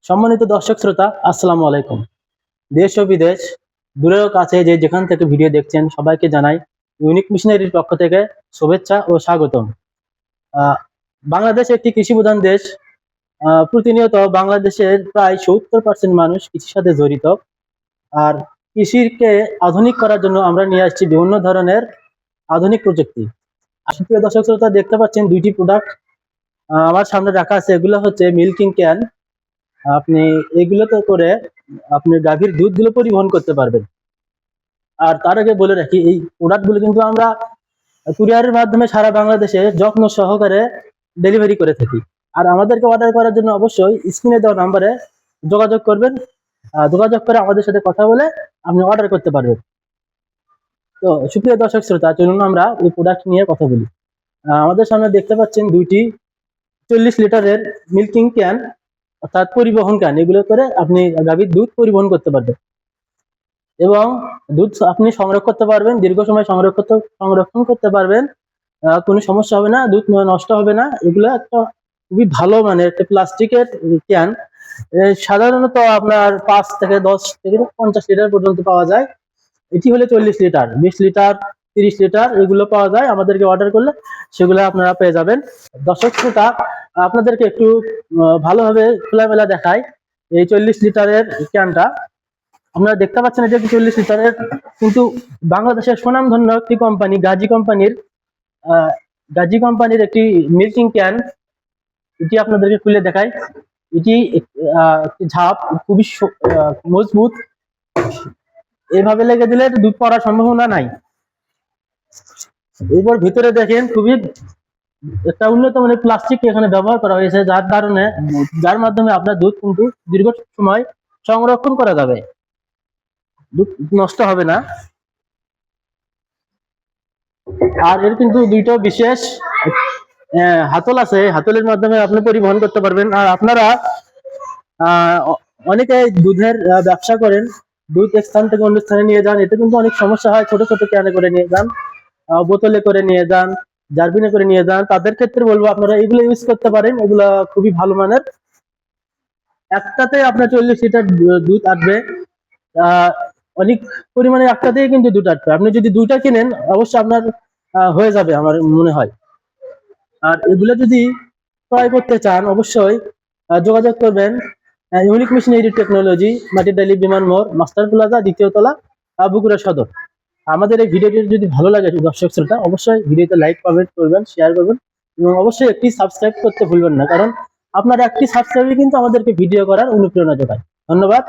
সম্মানিত দর্শক শ্রোতা, আসসালামু আলাইকুম। দেশ ও বিদেশ, দূরে ও কাছে যে যেখান থেকে ভিডিও দেখছেন সবাইকে জানাই ইউনিক মিশনারির পক্ষ থেকে শুভেচ্ছা ও স্বাগতম। আহ, বাংলাদেশ একটি কৃষি প্রধান দেশ। প্রতিনিয়ত বাংলাদেশের প্রায় 70% মানুষ কৃষির সাথে জড়িত। আর কৃষিকে আধুনিক করার জন্য আমরা নিয়ে আসছি বিভিন্ন ধরনের আধুনিক প্রযুক্তি। প্রিয় দর্শক শ্রোতা, দেখতে পাচ্ছেন দুইটি প্রোডাক্ট আমার সামনে রাখা আছে। এগুলো হচ্ছে মিল্কিং ক্যান। আপনি এগুলোতে করে আপনি গাভীর দুধগুলো পরিবহন করতে পারবেন। আর তার আগে বলে রাখি, এই প্রোডাক্টগুলো কিন্তু আমরা কুরিয়ারের মাধ্যমে সারা বাংলাদেশে যত্ন সহকারে ডেলিভারি করে থাকি। আর আমাদেরকে অর্ডার করার জন্য অবশ্যই স্ক্রিনে দেওয়া নাম্বারে যোগাযোগ করবেন। যোগাযোগ করে আমাদের সাথে কথা বলে আপনি অর্ডার করতে পারবেন। তো সুপ্রিয় দর্শক শ্রোতা, চলুন আমরা এই প্রোডাক্ট নিয়ে কথা বলি। আমাদের সামনে দেখতে পাচ্ছেন দুইটি 40 লিটারের মিল্কিং ক্যান, অর্থাৎ পরিবহন ক্যান। এগুলো করে আপনি গাভীর দুধ পরিবহন করতে পারবেন এবং দুধ আপনি সংরক্ষণ করতে পারবেন, দীর্ঘ সময় সংরক্ষণ করতে পারবেন। কোনো সমস্যা হবে না, দুধ নষ্ট হবে না। এগুলো একটা খুবই ভালো মানের একটা প্লাস্টিকের ক্যান। সাধারণত আপনার 5 থেকে 10 থেকে 50 লিটার পর্যন্ত পাওয়া যায়। এটি হলে 40 লিটার, 20 লিটার, 30 লিটার এগুলো পাওয়া যায়। আমাদেরকে অর্ডার করলে সেগুলো আপনারা পেয়ে যাবেন। দর্শক শ্রোতা, আপনাদেরকে একটু ভালোভাবে খোলামেলা দেখায় এই 40 লিটারের ক্যানটা। আপনারা দেখতে পাচ্ছেন এটা 40 লিটারের, কিন্তু বাংলাদেশের সুনামধন্য একটি কোম্পানি গাজী কোম্পানির একটি মিল্কিং ক্যান। এটি আপনাদেরকে খুলে দেখায়। এটি একটি ঝাপ খুবই মজবুত। এইভাবে লেগে দিলে দুধ পড়ার সম্ভাবনা নাই। এরপর ভিতরে দেখেন খুবই একটা উন্নত মানের প্লাস্টিক এখানে ব্যবহার করা হয়েছে, যার মাধ্যমে আপনার দুধ কিন্তু দীর্ঘ সময় সংরক্ষণ করা যাবে, দুধ নষ্ট হবে না। আর এর কিন্তু দুইটা বিশেষ হাতল আছে, হাতলের মাধ্যমে আপনি পরিবহন করতে পারবেন। আর আপনারা অনেকে দুধের ব্যবসা করেন, দুধ এক স্থান থেকে অন্য স্থানে নিয়ে যান, এতে কিন্তু অনেক সমস্যা হয়। ছোট ছোট ক্যানে করে নিয়ে যান, বোতলে করে নিয়ে যান, জারবিনে করে নিয়ে যান। তাদের ক্ষেত্রে বলবো আপনারা এগুলো ইউজ করতে পারেন। এগুলো খুবই ভালো মানের। একটাতে আপনার 40 লিটার দুধ আসবে। অনেক পরিমাণে একটাতেই কিন্তু দুধ আসবে। আপনি যদি দুইটা কিনেন অবশ্যই আপনার হয়ে যাবে আমার মনে হয়। আর এগুলো যদি ক্রয় করতে চান অবশ্যই যোগাযোগ করবেন ইউনিক মিশনারি টেকনোলজি, মাটিডালি বিমান মোড়, মাস্টার প্লাজা, 2য় তলা, বগুড়া সদর। আমাদের এই ভিডিওটি যদি ভালো লাগে দর্শক শ্রোতা, অবশ্যই ভিডিওতে লাইক কমেন্ট করবেন, শেয়ার করবেন এবং অবশ্যই একটি সাবস্ক্রাইব করতে ভুলবেন না, কারণ আপনার একটি সাবস্ক্রাইব কিন্তু আমাদেরকে ভিডিও করার অনুপ্রেরণা যোগায়। ধন্যবাদ।